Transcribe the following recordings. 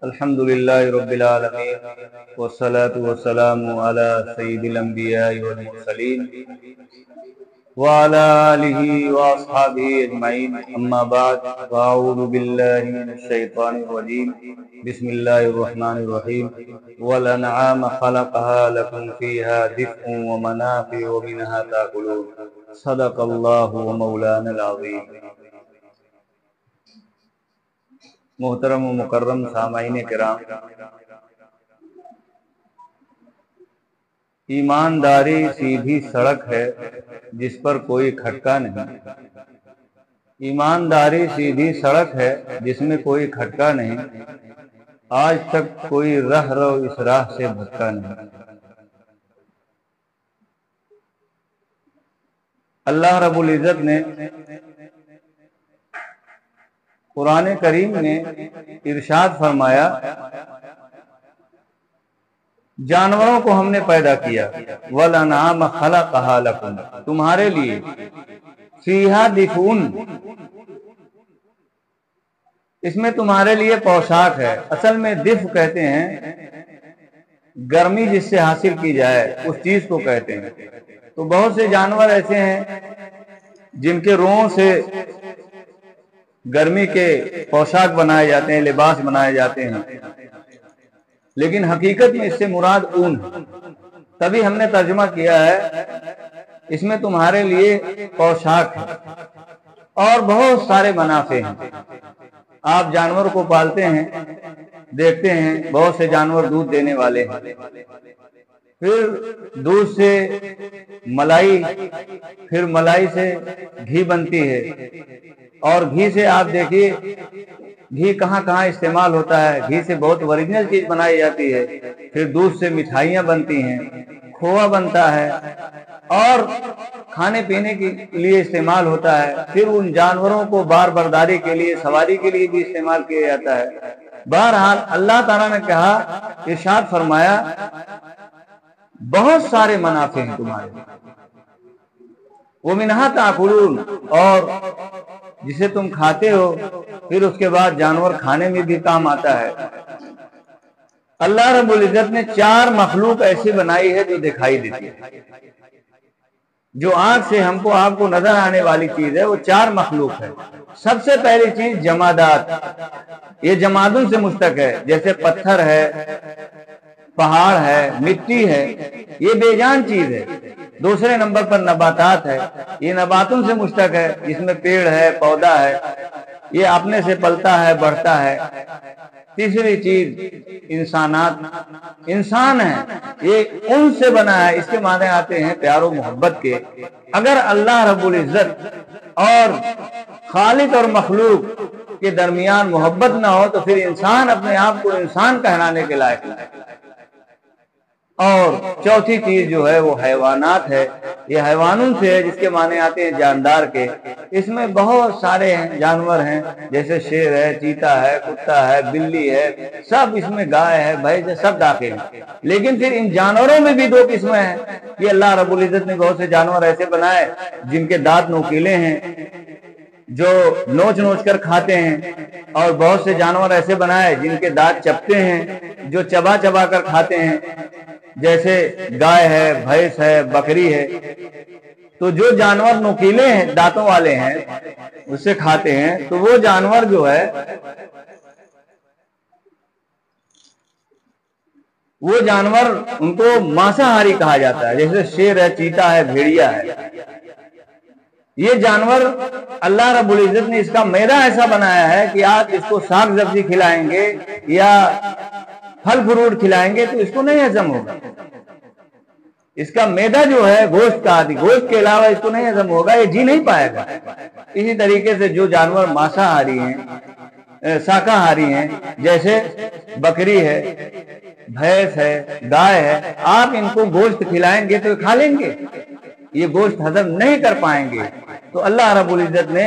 الحمد للہ رب العالمین والصلاة والسلام علی سید الانبیاء والمرسلین وعلی آلہ واصحابہ اجمعین، اما بعد فاعوذ باللہ من الشیطان الرجیم، بسم اللہ الرحمن الرحیم۔ والانعام خلقها لکم فیہا دفء ومنافع ومنہا تاکلون، صدق اللہ ومولانا العظیم۔ محترم و مکرم سامعین کرام، ایمانداری سیدھی سڑک ہے جس پر کوئی کھٹکا نہیں۔ ایمانداری سیدھی سڑک ہے جس میں کوئی کھٹکا نہیں، آج تک کوئی رہ رو اس راہ سے بھٹکا نہیں۔ اللہ رب العزت نے قرآن کریم میں ارشاد فرمایا، جانوروں کو ہم نے پیدا کیا، وَالْأَنْعَامَ خَلَقَهَا لَكُمْ، تمہارے لیے، فِيهَا دِفْءٌ، اس میں تمہارے لیے پوشاک ہے۔ اصل میں دفء کہتے ہیں گرمی جس سے حاصل کی جائے اس چیز کو کہتے ہیں۔ تو بہت سے جانور ایسے ہیں جن کے روؤں سے گرمی کے پوشاک بنائے جاتے ہیں، لباس بنائے جاتے ہیں، لیکن حقیقت میں اس سے مراد اون ہے۔ تبھی ہم نے ترجمہ کیا ہے اس میں تمہارے لیے پوشاک ہے اور بہت سارے منافع ہیں۔ آپ جانور کو پالتے ہیں، دیکھتے ہیں بہت سے جانور دودھ دینے والے ہیں، پھر دودھ سے ملائی، پھر ملائی سے گھی بنتی ہے، اور گھی سے آپ دیکھیے گھی کہاں کہاں استعمال ہوتا ہے۔ گھی سے بہت اوریجنل چیز بنائی جاتی ہے، پھر دودھ سے مٹھائیاں بنتی ہیں، کھووا بنتا ہے، اور کھانے پینے کے لیے استعمال ہوتا ہے۔ پھر ان جانوروں کو بار برداری کے لیے، سواری کے لیے بھی استعمال کیا جاتا ہے۔ بہرحال اللہ تعالیٰ نے کہا، ارشاد فرمایا، بہت سارے منافع ہیں تمہارے، وَمِنْهَا تَأْكُلُونَ، اور جسے تم کھاتے ہو، پھر اس کے بعد جانور کھانے میں بھی کام آتا ہے۔ اللہ رب العزت نے 4 مخلوق ایسی بنائی ہے جو دکھائی دیتی ہے، جو آنکھ سے ہم کو آپ کو نظر آنے والی چیز ہے، وہ 4 مخلوق ہے۔ سب سے پہلی چیز جمادات، یہ جمادوں سے مشتق ہے، جیسے پتھر ہے، پہاڑ ہے، مٹی ہے، یہ بے جان چیز ہے۔ دوسرے نمبر پر نباتات ہے، یہ نباتوں سے مشتق ہے، جس میں پیڑ ہے، پودا ہے، یہ اپنے سے پلتا ہے، بڑھتا ہے۔ تیسری چیز انسانات، انسان ہے، یہ ان سے بنا ہے، اس کے معنی آتے ہیں پیار و محبت کے۔ اگر اللہ رب العزت اور خالق اور مخلوق کے درمیان محبت نہ ہو تو پھر انسان اپنے آپ کو انسان کہلانے کے لائق نہیں۔ اور چوتھی چیز جو ہے وہ حیوانات ہے، یہ حیوانوں سے ہے، جس کے معنی آتے ہیں جاندار کے۔ اس میں بہت سارے جانور ہیں، جیسے شیر ہے، چیتا ہے، کتا ہے، بلی ہے، سب اس میں، گائے ہے، بھینس ہے، سب داخل ہیں۔ لیکن پھر ان جانوروں میں بھی 2 قسمیں ہیں کہ اللہ رب العزت نے بہت سے جانور ایسے بنائے جن کے دانت نوکیلے ہیں، جو نوچ نوچ کر کھاتے ہیں، اور بہت سے جانور ایسے بنائے جن کے دانت چبتے ہیں، جو چبا چبا کر کھاتے ہیں، جیسے گائے ہے، بھینس ہے، بکری ہے۔ تو جو جانور نوکیلے ہیں، دانتوں والے ہیں، اسے کھاتے ہیں، تو وہ جانور جو ہے وہ جانور ان کو مانساہاری کہا جاتا ہے، جیسے شیر ہے، چیتا ہے، بھیڑیا ہے۔ یہ جانور اللہ رب العزت نے اس کا معدہ ایسا بنایا ہے کہ آپ اس کو ساگ سبزی کھلائیں گے یا پھل فروٹ کھلائیں گے تو اس کو نہیں ہضم ہوگا۔ اس کا معدہ جو ہے گوشت کا آدھی، گوشت کے علاوہ اس کو نہیں ہضم ہوگا، یہ جی نہیں پائے گا۔ اسی طریقے سے جو جانور مانساہاری ہیں، شاکاہاری ہیں، جیسے بکری ہے، بھینس ہے، گائے ہے، آپ ان کو گوشت کھلائیں گے تو کھا لیں گے، یہ گوشت ہضم نہیں کر پائیں گے۔ تو اللہ رب العزت نے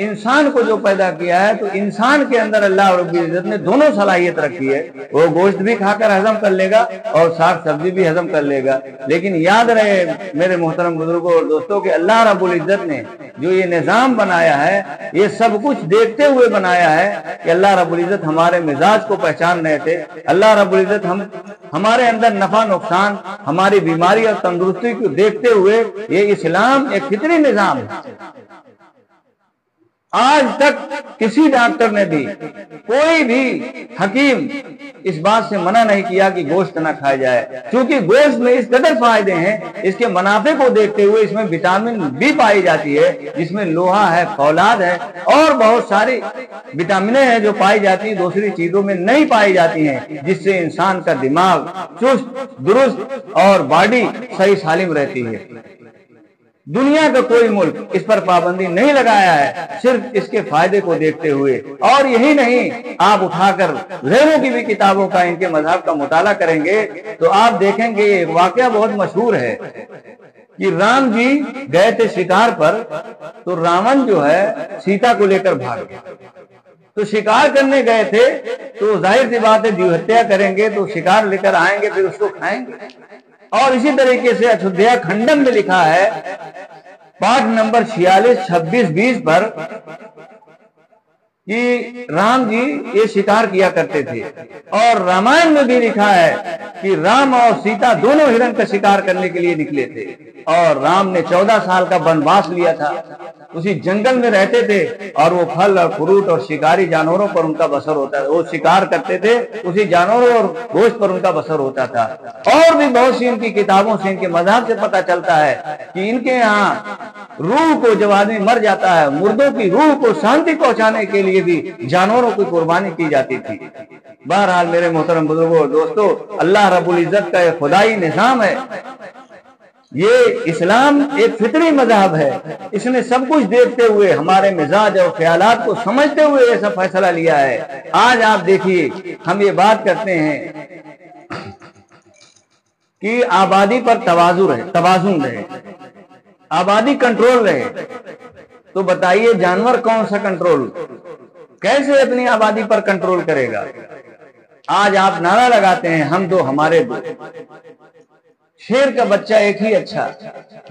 انسان کو جو پیدا کیا ہے تو انسان کے اندر اللہ رب العزت نے دونوں صلاحیت رکھی ہے، وہ گوشت بھی کھا کر ہضم کر لے گا اور ساگ سبزی بھی ہضم کر لے گا۔ لیکن یاد رہے میرے محترم بزرگوں اور دوستوں کہ اللہ رب العزت نے جو یہ نظام بنایا ہے یہ سب کچھ دیکھتے ہوئے بنایا ہے کہ اللہ رب العزت ہمارے مزاج کو پہچان رہے تھے۔ اللہ رب العزت ہمارے اندر نفع نقصان، ہماری بیماری اور تندرستی کو دیکھتے ہوئے یہ اسلام ایک فطری نظام ہے۔ آج تک کسی ڈاکٹر نے بھی، کوئی بھی حکیم اس بات سے منع نہیں کیا کہ گوشت نہ کھایا جائے، کیونکہ گوشت میں اس قدر فائدے ہیں، اس کے منافع کو دیکھتے ہوئے اس میں وٹامن بی پائی جاتی ہے، جس میں لوہا ہے، فولاد ہے اور بہت ساری وٹامنیں ہیں جو پائی جاتی ہیں دوسری چیزوں میں نہیں پائی جاتی ہیں، جس سے انسان کا دماغ چست درست اور باڈی صحیح سالم رہتی ہے۔ دنیا کا کوئی ملک اس پر پابندی نہیں لگایا ہے، صرف اس کے فائدے کو دیکھتے ہوئے۔ اور یہی نہیں، آپ اٹھا کر غیروں کی بھی کتابوں کا، ان کے مذہب کا مطالعہ کریں گے تو آپ دیکھیں گے یہ واقعہ بہت مشہور ہے کہ رام جی گئے تھے شکار پر، تو راون جو ہے سیتا کو لے کر بھاگ گیا۔ تو شکار کرنے گئے تھے تو ظاہر سی بات ہے دیو ہتیا کریں گے تو شکار لے کر آئیں گے پھر اس کو کھائیں گے۔ اور اسی طریقے سے اشودھیا کھنڈن میں لکھا ہے پاٹ نمبر 46 26 20 پر کہ رام جی یہ شکار کیا کرتے تھے، اور رامائن میں بھی لکھا ہے کہ رام اور سیتا دونوں ہرن کا شکار کرنے کے لیے نکلے تھے، اور رام نے 14 سال کا بنواس لیا تھا، اسی جنگل میں رہتے تھے اور وہ پھل اور فروٹ اور شکاری جانوروں پر ان کا بسر ہوتا ہے، وہ شکار کرتے تھے اسی جانوروں اور گوشت پر ان کا بسر ہوتا تھا۔ اور بھی بہت سی ان کی کتابوں سے، ان کے مذہب سے پتہ چلتا ہے کہ ان کے یہاں روح کو جب آدمی مر جاتا ہے، مردوں کی روح کو شانتی پہنچانے کے لیے بھی جانوروں کی قربانی کی جاتی تھی۔ بہرحال میرے محترم بزرگوں اور دوستوں، اللہ رب العزت کا ایک خدائی نظام ہے، یہ اسلام ایک فطری مذہب ہے، اس نے سب کچھ دیکھتے ہوئے ہمارے مزاج اور خیالات کو سمجھتے ہوئے ایسا فیصلہ لیا ہے۔ آج آپ دیکھیے ہم یہ بات کرتے ہیں کہ آبادی پر توازن رہے، آبادی کنٹرول رہے، تو بتائیے جانور کون سا کنٹرول، کیسے اپنی آبادی پر کنٹرول کرے گا؟ آج آپ نعرہ لگاتے ہیں ہم دو ہمارے دو، شیر کا بچہ ایک ہی اچھا،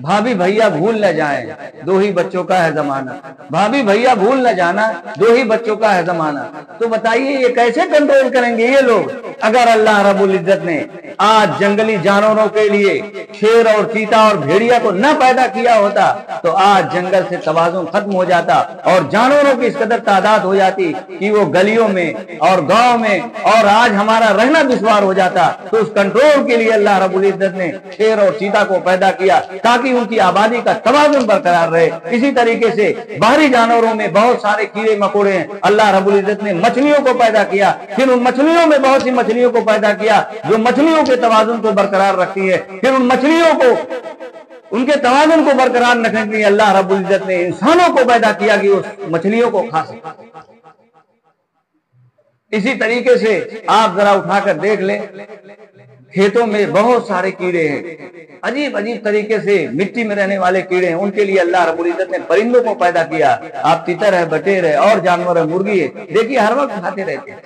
بھابھی بھیا بھول نہ جائیں دو ہی بچوں کا ہے زمانہ، بھابھی بھیا بھول نہ جانا دو ہی بچوں کا ہے زمانہ۔ تو بتائیے یہ کیسے کنٹرول کریں گے یہ لوگ؟ اگر اللہ رب العزت نے آج جنگلی جانوروں کے لیے شیر اور چیتا اور بھیڑیا کو نہ پیدا کیا ہوتا تو آج جنگل سے توازن ختم ہو جاتا اور جانوروں کی اس قدر تعداد ہو جاتی کہ وہ گلیوں میں اور گاؤں میں، اور آج ہمارا رہنا دشوار ہو جاتا۔ تو اس کنٹرول کے لیے اللہ رب العزت نے شیر اور چیتا کو پیدا کیا تاکہ ان کی آبادی کا توازن برقرار رہے۔ اسی طریقے سے باہری جانوروں میں بہت سارے کیڑے مکوڑے ہیں، اللہ رب العزت نے مچھلیوں کو پیدا کیا، پھر ان مچھلیوں میں بہت سی مچھلیوں کو پیدا کیا جو مچھلیوں کے توازن کو برقرار رکھتی ہے، پھر ان مچھلیوں کو ان کے توازن کو برقرار رکھنے کے لیے اللہ رب العزت نے انسانوں کو پیدا کیا کہ اس مچھلیوں کو کھا سکے۔ اسی طریقے سے آپ ذرا اٹھا کر دیکھ لیں، کھیتوں میں بہت سارے کیڑے ہیں، عجیب عجیب طریقے سے مٹی میں رہنے والے کیڑے ہیں، ان کے لیے اللہ رب العزت نے پرندوں کو پیدا کیا۔ آپ تتر ہے، بٹیر ہے اور جانور ہے، مرغی ہے، دیکھیے ہر وقت کھاتے رہتے ہیں،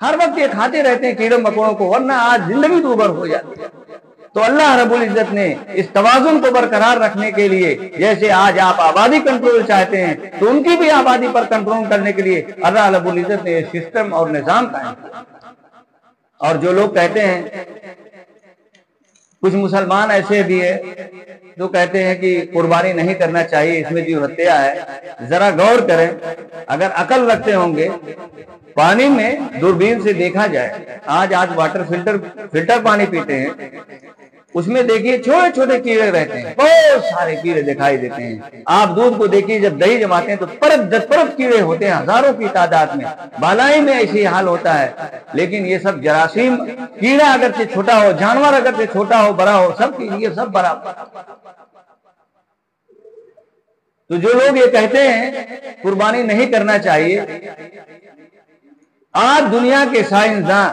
ہر وقت یہ کھاتے رہتے ہیں کیڑے مکوڑوں کو، ورنہ آج زندگی دوبھر ہو جاتی ہے۔ تو اللہ رب العزت نے اس توازن کو برقرار رکھنے کے لیے، جیسے آج آپ آبادی کنٹرول چاہتے ہیں تو ان کی بھی آبادی پر کنٹرول کرنے کے لیے اللہ رب العزت نے سسٹم اور نظام قائم کیا۔ اور جو لوگ کہتے ہیں، کچھ مسلمان ایسے بھی ہیں جو کہتے ہیں کہ قربانی نہیں کرنا چاہیے، اس میں جو ہتیا ہے، ذرا غور کریں، اگر عقل رکھتے ہوں گے، پانی میں دوربین سے دیکھا جائے، آج واٹر فلٹر پانی پیتے ہیں، اس میں دیکھیے چھوٹے چھوٹے کیڑے رہتے ہیں، بہت سارے کیڑے دکھائی دیتے ہیں۔ آپ دودھ کو دیکھیے، جب دہی جماتے ہیں تو پرت کیڑے ہوتے ہیں ہزاروں کی تعداد میں، بالائی میں ایسی حال ہوتا ہے۔ لیکن یہ سب جراثیم، کیڑا اگر سے چھوٹا ہو، جانور اگر سے چھوٹا ہو بڑا ہو، سب کے لیے سب برابر۔ تو جو لوگ یہ کہتے ہیں قربانی نہیں کرنا چاہیے، آج دنیا کے سائنسداں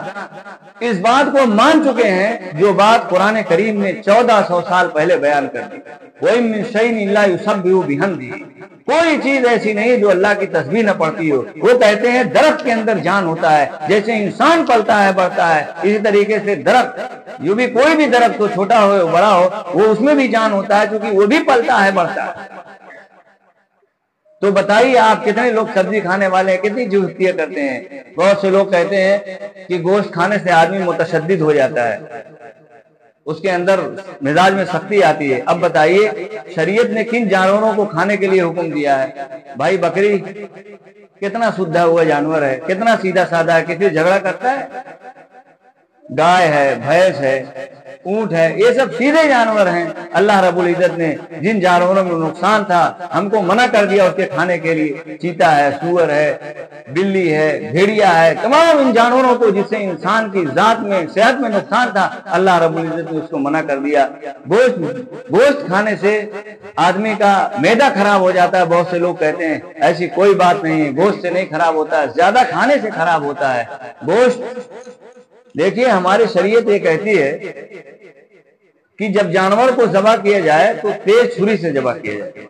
اس بات کو مان چکے ہیں جو بات قرآن کریم نے 1400 سال پہلے بیان کر دی. وَإِن مِّن شَيْءٍ إِلَّا يُسَبِّحُ بِحَمْدِهِ. کوئی چیز ایسی نہیں جو اللہ کی تسبیح نہ پڑھتی ہو. وہ کہتے ہیں درخت کے اندر جان ہوتا ہے، جیسے انسان پلتا ہے بڑھتا ہے، اسی طریقے سے درخت، جو بھی کوئی بھی درخت ہو، چھوٹا ہو بڑا ہو، وہ اس میں بھی جان ہوتا ہے، کیونکہ وہ بھی پلتا ہے بڑھتا ہے. تو بتائیے آپ کتنے لوگ سبزی کھانے والے ہیں، کتنی جوستیاں کرتے ہیں. بہت سے لوگ کہتے ہیں کہ گوشت کھانے سے آدمی متشدد ہو جاتا ہے، اس کے اندر مزاج میں سختی آتی ہے. اب بتائیے شریعت نے کن جانوروں کو کھانے کے لیے حکم دیا ہے؟ بھائی بکری کتنا سدھا ہوا جانور ہے، کتنا سیدھا سادہ ہے، کسی جھگڑا کرتا ہے؟ گائے ہے، بھینس ہے، اونٹ ہے، یہ سب سیدھے جانور ہیں. اللہ رب العزت نے جن جانوروں میں نقصان تھا ہم کو منع کر دیا اس کے کھانے کے لیے. چیتا ہے، سور ہے، بلی ہے، بھیڑیا ہے، تمام ان جانوروں کو جس سے انسان کی ذات میں صحت میں نقصان تھا اللہ رب العزت نے اس کو منع کر دیا. گوشت کھانے سے آدمی کا معدہ خراب ہو جاتا ہے. بہت سے لوگ کہتے ہیں ایسی کوئی بات نہیں ہے، گوشت سے نہیں خراب ہوتا ہے، زیادہ کھانے سے خراب ہوتا ہے گوشت. دیکھیے ہماری شریعت یہ کہتی ہے کہ جب جانور کو ذبح کیا جائے تو تیز چھری سے ذبح کیا جائے.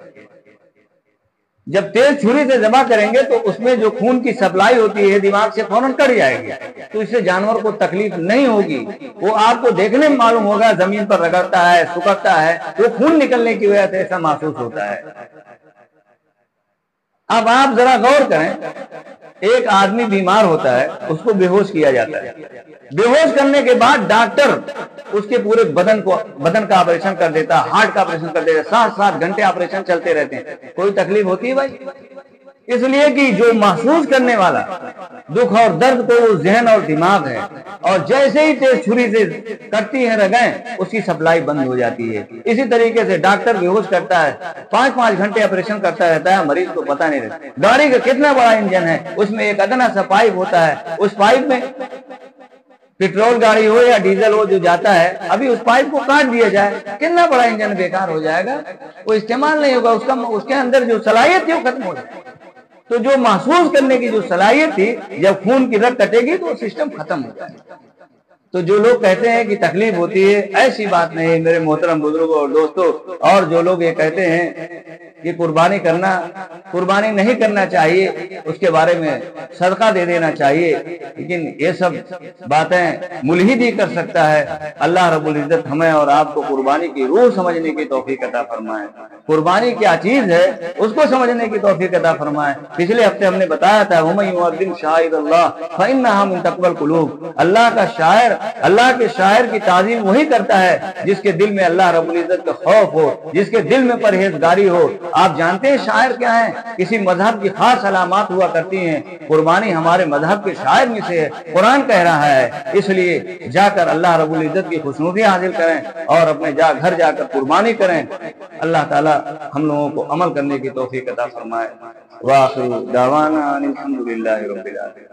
جب تیز چھری سے ذبح کریں گے تو اس میں جو خون کی سپلائی ہوتی ہے دماغ سے فوراً کٹ جائے گی، تو اس سے جانور کو تکلیف نہیں ہوگی. وہ آپ کو دیکھنے میں معلوم ہوگا زمین پر رگڑتا ہے، سکڑتا ہے، وہ خون نکلنے کی وجہ سے ایسا محسوس ہوتا ہے. اب آپ ذرا غور کریں، ایک آدمی بیمار ہوتا ہے، اس کو بے ہوش کیا جاتا ہے. بے ہوش کرنے کے بعد ڈاکٹر اس کے پورے بدن کا آپریشن کر دیتا ہے، ہارٹ کا آپریشن کر دیتا ہے، 7 گھنٹے آپریشن چلتے رہتے ہیں. کوئی تکلیف ہوتی ہے بھائی؟ اس لیے کہ جو محسوس کرنے والا دکھ اور درد کو وہ ذہن اور دماغ ہے، اور جیسے ہی تیز چھری سے کٹتی ہیں رگیں اس کی سپلائی بند ہو جاتی ہے. اسی طریقے سے ڈاکٹر بے ہوش کرتا ہے، 5 گھنٹے آپریشن کرتا رہتا ہے، مریض کو پتہ نہیں رہتا. گاڑی کا کتنا بڑا انجن ہے، اس میں ایک ادنا سا پائپ ہوتا ہے، اس پائپ میں پیٹرول گاڑی ہو یا ڈیزل ہو جو جاتا ہے، ابھی اس پائپ کو کاٹ دیا جائے کتنا بڑا انجن بیکار ہو جائے گا، وہ استعمال نہیں ہوگا، اس کے اندر جو صلاحیت تھی وہ ختم ہو جائے گی. تو جو محسوس کرنے کی جو صلاحیت تھی جب خون کی رگ کٹے گی تو وہ سسٹم ختم ہو جائے گا. تو جو لوگ کہتے ہیں کہ تکلیف ہوتی ہے، ایسی بات نہیں میرے محترم بزرگوں اور دوستوں. اور جو لوگ یہ کہتے ہیں کہ قربانی نہیں کرنا چاہیے، اس کے بارے میں صدقہ دے دینا چاہیے، لیکن یہ سب باتیں ملحد ہی کر سکتا ہے. اللہ رب العزت ہمیں اور آپ کو قربانی کی روح سمجھنے کی توفیق عطا فرمائے، قربانی کیا چیز ہے اس کو سمجھنے کی توفیق عطا فرمائے. پچھلے ہفتے ہم نے بتایا تھا وَمَن يُعَظِّمْ شَعَائِرَ اللَّهِ فَإِنَّهَا مِن تَقْوَى الْقُلُوبِ. اللہ کے شاعر کی تعظیم وہی کرتا ہے جس کے دل میں اللہ رب العزت کا خوف ہو، جس کے دل میں پرہیزگاری ہو. آپ جانتے ہیں شاعر کیا ہیں؟ کسی مذہب کی خاص علامات ہوا کرتی ہیں، قربانی ہمارے مذہب کے شاعر میں سے ہے. قرآن کہہ رہا ہے، اس لیے جا کر اللہ رب العزت کی خوشنودیاں حاصل کریں اور اپنے گھر جا کر قربانی کریں. اللہ تعالی ہم لوگوں کو عمل کرنے کی توفیق عطا فرمائے. وآخر دعوانا الحمدللہ رب العالمین.